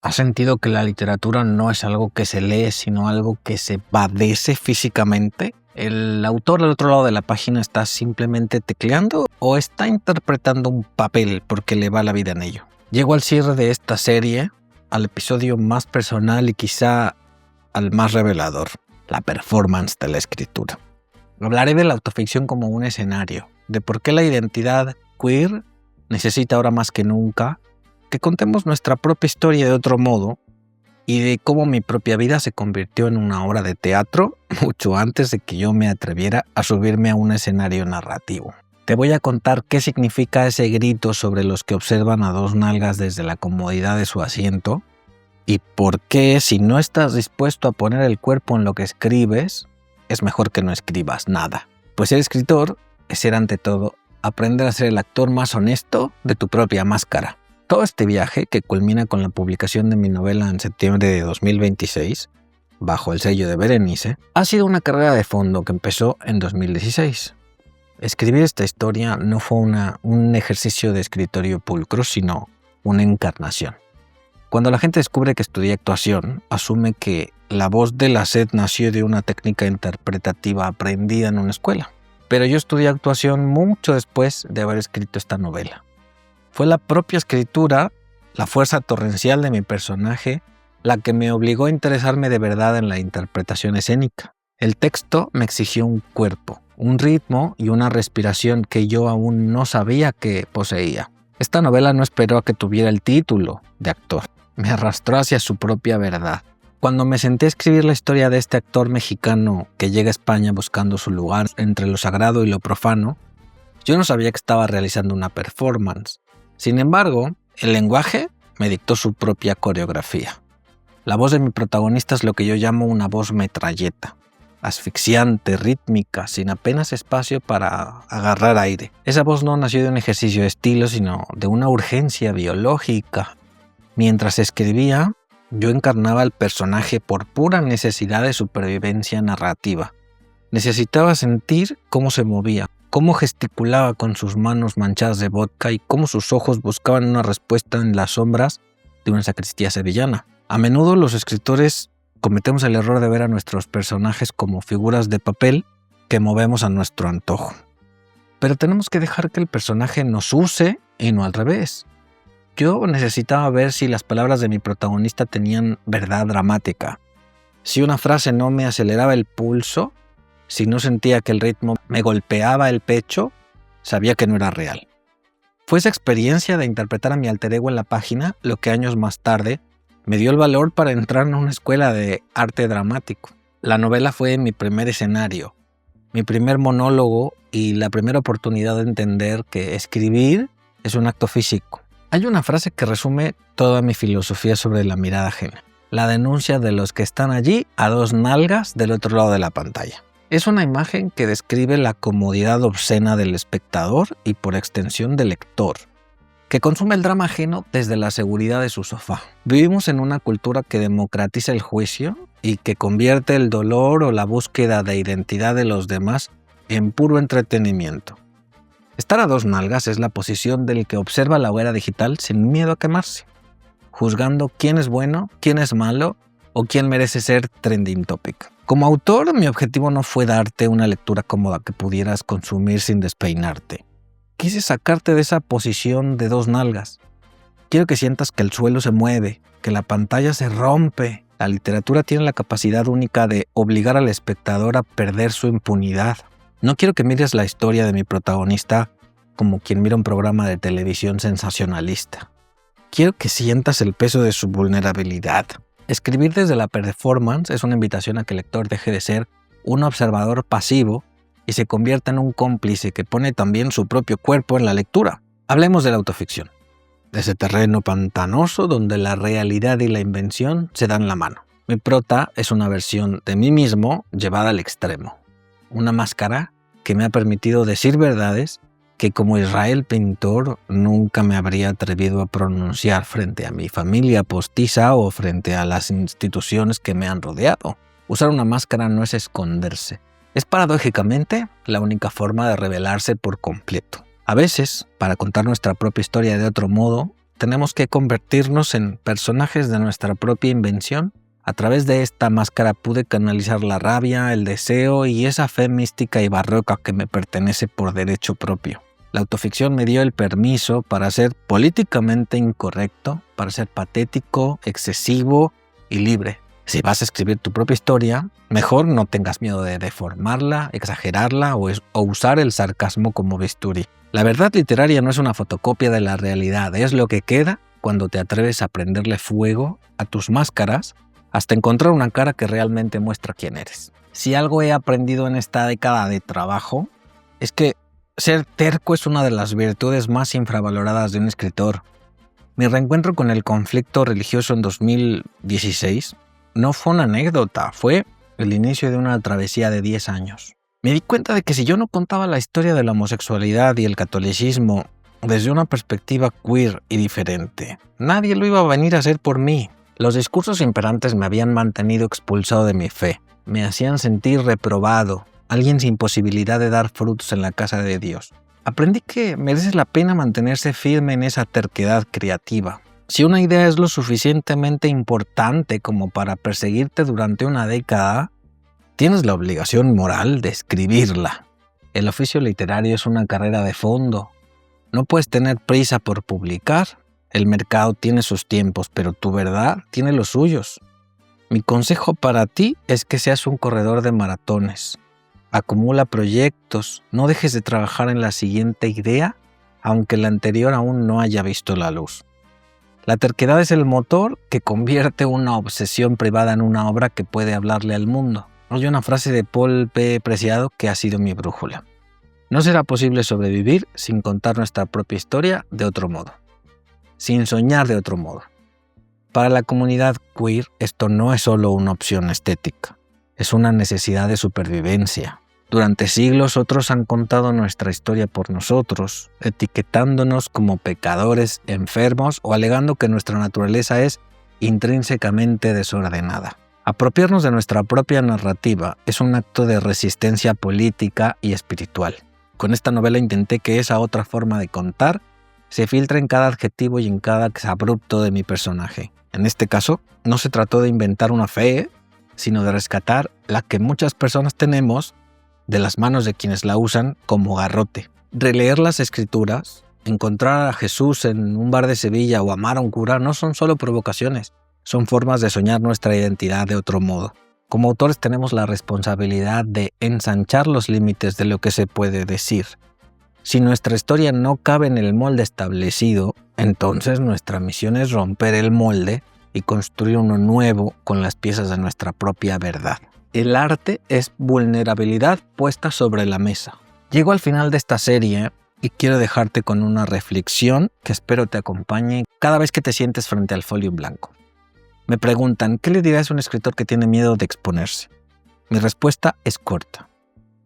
¿Has sentido que la literatura no es algo que se lee, sino algo que se padece físicamente? ¿El autor al otro lado de la página está simplemente tecleando o está interpretando un papel porque le va la vida en ello? Llego al cierre de esta serie, al episodio más personal y quizá al más revelador, la performance de la escritura. Hablaré de la autoficción como un escenario, de por qué la identidad queer necesita ahora más que nunca que contemos nuestra propia historia de otro modo y de cómo mi propia vida se convirtió en una obra de teatro mucho antes de que yo me atreviera a subirme a un escenario narrativo. Te voy a contar qué significa ese grito sobre los que observan a dos nalgas desde la comodidad de su asiento y por qué, si no estás dispuesto a poner el cuerpo en lo que escribes, es mejor que no escribas nada. Pues ser escritor es ser ante todo aprender a ser el actor más honesto de tu propia máscara. Todo este viaje, que culmina con la publicación de mi novela en septiembre de 2026, bajo el sello de Berenice, ha sido una carrera de fondo que empezó en 2016. Escribir esta historia no fue un ejercicio de escritorio pulcro, sino una encarnación. Cuando la gente descubre que estudié actuación, asume que la voz de la sed nació de una técnica interpretativa aprendida en una escuela. Pero yo estudié actuación mucho después de haber escrito esta novela. Fue la propia escritura, la fuerza torrencial de mi personaje, la que me obligó a interesarme de verdad en la interpretación escénica. El texto me exigió un cuerpo, un ritmo y una respiración que yo aún no sabía que poseía. Esta novela no esperó a que tuviera el título de actor. Me arrastró hacia su propia verdad. Cuando me senté a escribir la historia de este actor mexicano que llega a España buscando su lugar entre lo sagrado y lo profano, yo no sabía que estaba realizando una performance. Sin embargo, el lenguaje me dictó su propia coreografía. La voz de mi protagonista es lo que yo llamo una voz metralleta, asfixiante, rítmica, sin apenas espacio para agarrar aire. Esa voz no nació de un ejercicio de estilo, sino de una urgencia biológica. Mientras escribía, yo encarnaba al personaje por pura necesidad de supervivencia narrativa. Necesitaba sentir cómo se movía, cómo gesticulaba con sus manos manchadas de vodka y cómo sus ojos buscaban una respuesta en las sombras de una sacristía sevillana. A menudo los escritores cometemos el error de ver a nuestros personajes como figuras de papel que movemos a nuestro antojo. Pero tenemos que dejar que el personaje nos use y no al revés. Yo necesitaba ver si las palabras de mi protagonista tenían verdad dramática. Si una frase no me aceleraba el pulso, si no sentía que el ritmo me golpeaba el pecho, sabía que no era real. Fue esa experiencia de interpretar a mi alter ego en la página lo que años más tarde me dio el valor para entrar en una escuela de arte dramático. La novela fue mi primer escenario, mi primer monólogo y la primera oportunidad de entender que escribir es un acto físico. Hay una frase que resume toda mi filosofía sobre la mirada ajena. La denuncia de los que están allí a dos nalgas del otro lado de la pantalla. Es una imagen que describe la comodidad obscena del espectador y por extensión del lector, que consume el drama ajeno desde la seguridad de su sofá. Vivimos en una cultura que democratiza el juicio y que convierte el dolor o la búsqueda de identidad de los demás en puro entretenimiento. Estar a dos nalgas es la posición del que observa la hoguera digital sin miedo a quemarse, juzgando quién es bueno, quién es malo o quién merece ser trending topic. Como autor, mi objetivo no fue darte una lectura cómoda que pudieras consumir sin despeinarte. Quise sacarte de esa posición de dos nalgas. Quiero que sientas que el suelo se mueve, que la pantalla se rompe. La literatura tiene la capacidad única de obligar al espectador a perder su impunidad. No quiero que mires la historia de mi protagonista como quien mira un programa de televisión sensacionalista. Quiero que sientas el peso de su vulnerabilidad. Escribir desde la performance es una invitación a que el lector deje de ser un observador pasivo y se convierta en un cómplice que pone también su propio cuerpo en la lectura. Hablemos de la autoficción, de ese terreno pantanoso donde la realidad y la invención se dan la mano. Mi prota es una versión de mí mismo llevada al extremo. Una máscara que me ha permitido decir verdades que como Israel pintor nunca me habría atrevido a pronunciar frente a mi familia postiza o frente a las instituciones que me han rodeado. Usar una máscara no es esconderse. Es paradójicamente la única forma de revelarse por completo. A veces, para contar nuestra propia historia de otro modo, tenemos que convertirnos en personajes de nuestra propia invención. A través de esta máscara pude canalizar la rabia, el deseo y esa fe mística y barroca que me pertenece por derecho propio. La autoficción me dio el permiso para ser políticamente incorrecto, para ser patético, excesivo y libre. Si vas a escribir tu propia historia, mejor no tengas miedo de deformarla, exagerarla o usar el sarcasmo como bisturí. La verdad literaria no es una fotocopia de la realidad, es lo que queda cuando te atreves a prenderle fuego a tus máscaras hasta encontrar una cara que realmente muestra quién eres. Si algo he aprendido en esta década de trabajo, es que ser terco es una de las virtudes más infravaloradas de un escritor. Mi reencuentro con el conflicto religioso en 2016 no fue una anécdota, fue el inicio de una travesía de 10 años. Me di cuenta de que si yo no contaba la historia de la homosexualidad y el catolicismo desde una perspectiva queer y diferente, nadie lo iba a venir a hacer por mí. Los discursos imperantes me habían mantenido expulsado de mi fe, me hacían sentir reprobado, alguien sin posibilidad de dar frutos en la casa de Dios. Aprendí que merece la pena mantenerse firme en esa terquedad creativa. Si una idea es lo suficientemente importante como para perseguirte durante una década, tienes la obligación moral de escribirla. El oficio literario es una carrera de fondo. No puedes tener prisa por publicar. El mercado tiene sus tiempos, pero tu verdad tiene los suyos. Mi consejo para ti es que seas un corredor de maratones. Acumula proyectos, no dejes de trabajar en la siguiente idea, aunque la anterior aún no haya visto la luz. La terquedad es el motor que convierte una obsesión privada en una obra que puede hablarle al mundo. Hay una frase de Paul P. Preciado que ha sido mi brújula. No será posible sobrevivir sin contar nuestra propia historia de otro modo, sin soñar de otro modo. Para la comunidad queer, esto no es solo una opción estética, es una necesidad de supervivencia. Durante siglos otros han contado nuestra historia por nosotros, etiquetándonos como pecadores, enfermos o alegando que nuestra naturaleza es intrínsecamente desordenada. Apropiarnos de nuestra propia narrativa es un acto de resistencia política y espiritual. Con esta novela intenté que esa otra forma de contar se filtre en cada adjetivo y en cada exabrupto de mi personaje. En este caso, no se trató de inventar una fe, sino de rescatar la que muchas personas tenemos de las manos de quienes la usan como garrote. Releer las escrituras, encontrar a Jesús en un bar de Sevilla o amar a un cura no son solo provocaciones, son formas de soñar nuestra identidad de otro modo. Como autores tenemos la responsabilidad de ensanchar los límites de lo que se puede decir. Si nuestra historia no cabe en el molde establecido, entonces nuestra misión es romper el molde y construir uno nuevo con las piezas de nuestra propia verdad. El arte es vulnerabilidad puesta sobre la mesa. Llego al final de esta serie y quiero dejarte con una reflexión que espero te acompañe cada vez que te sientes frente al folio en blanco. Me preguntan, ¿qué le dirás a un escritor que tiene miedo de exponerse? Mi respuesta es corta.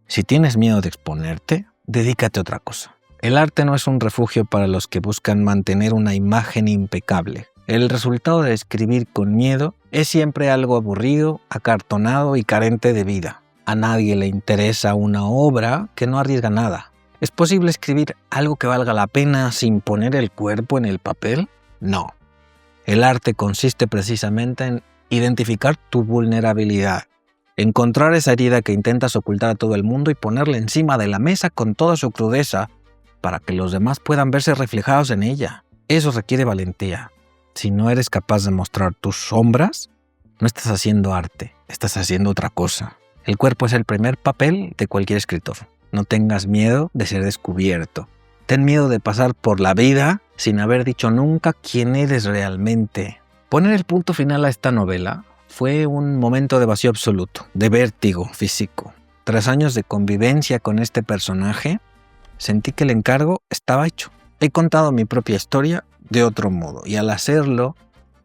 Si tienes miedo de exponerte, dedícate a otra cosa. El arte no es un refugio para los que buscan mantener una imagen impecable. El resultado de escribir con miedo es siempre algo aburrido, acartonado y carente de vida. A nadie le interesa una obra que no arriesga nada. ¿Es posible escribir algo que valga la pena sin poner el cuerpo en el papel? No. El arte consiste precisamente en identificar tu vulnerabilidad, encontrar esa herida que intentas ocultar a todo el mundo y ponerla encima de la mesa con toda su crudeza para que los demás puedan verse reflejados en ella. Eso requiere valentía. Si no eres capaz de mostrar tus sombras, no estás haciendo arte, estás haciendo otra cosa. El cuerpo es el primer papel de cualquier escritor. No tengas miedo de ser descubierto. Ten miedo de pasar por la vida sin haber dicho nunca quién eres realmente. Poner el punto final a esta novela fue un momento de vacío absoluto, de vértigo físico. Tras años de convivencia con este personaje, sentí que el encargo estaba hecho. He contado mi propia historia de otro modo y al hacerlo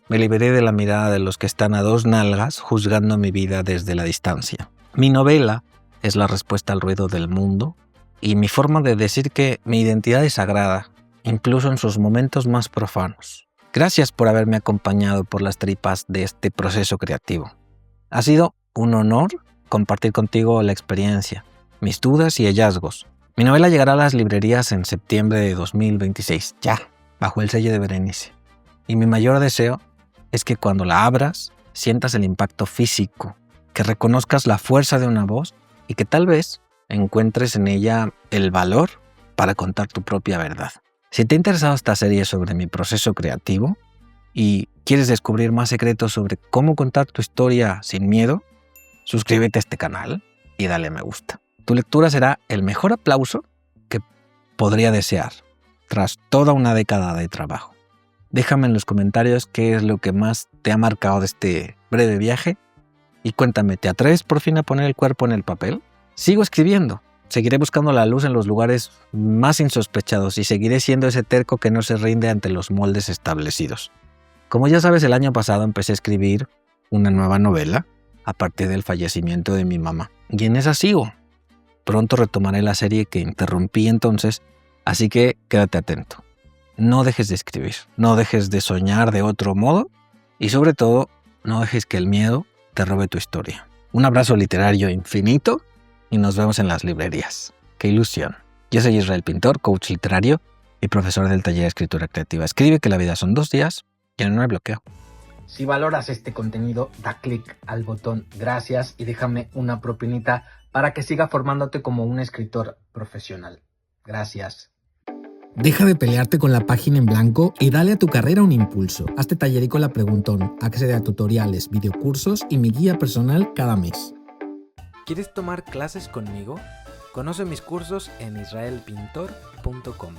me liberé de la mirada de los que están a dos nalgas juzgando mi vida desde la distancia. Mi novela es la respuesta al ruido del mundo y mi forma de decir que mi identidad es sagrada, incluso en sus momentos más profanos. Gracias por haberme acompañado por las tripas de este proceso creativo. Ha sido un honor compartir contigo la experiencia, mis dudas y hallazgos. Mi novela llegará a las librerías en septiembre de 2026, ya, bajo el sello de Berenice. Y mi mayor deseo es que cuando la abras, sientas el impacto físico, que reconozcas la fuerza de una voz y que tal vez encuentres en ella el valor para contar tu propia verdad. Si te ha interesado esta serie sobre mi proceso creativo y quieres descubrir más secretos sobre cómo contar tu historia sin miedo, suscríbete a este canal y dale a me gusta. Tu lectura será el mejor aplauso que podría desear tras toda una década de trabajo. Déjame en los comentarios qué es lo que más te ha marcado de este breve viaje y cuéntame, ¿te atreves por fin a poner el cuerpo en el papel? Sigo escribiendo, seguiré buscando la luz en los lugares más insospechados y seguiré siendo ese terco que no se rinde ante los moldes establecidos. Como ya sabes, el año pasado empecé a escribir una nueva novela a partir del fallecimiento de mi mamá. Y en esa sigo. Pronto retomaré la serie que interrumpí entonces, así que quédate atento. No dejes de escribir, no dejes de soñar de otro modo y sobre todo, no dejes que el miedo te robe tu historia. Un abrazo literario infinito y nos vemos en las librerías. ¡Qué ilusión! Yo soy Israel Pintor, coach literario y profesor del taller de escritura creativa. Escribe que la vida son 2 días y no hay bloqueo. Si valoras este contenido, da clic al botón gracias y déjame una propinita para que siga formándote como un escritor profesional. Gracias. Deja de pelearte con la página en blanco y dale a tu carrera un impulso. Hazte tallerico la preguntón, accede a tutoriales, videocursos y mi guía personal cada mes. ¿Quieres tomar clases conmigo? Conoce mis cursos en israelpintor.com.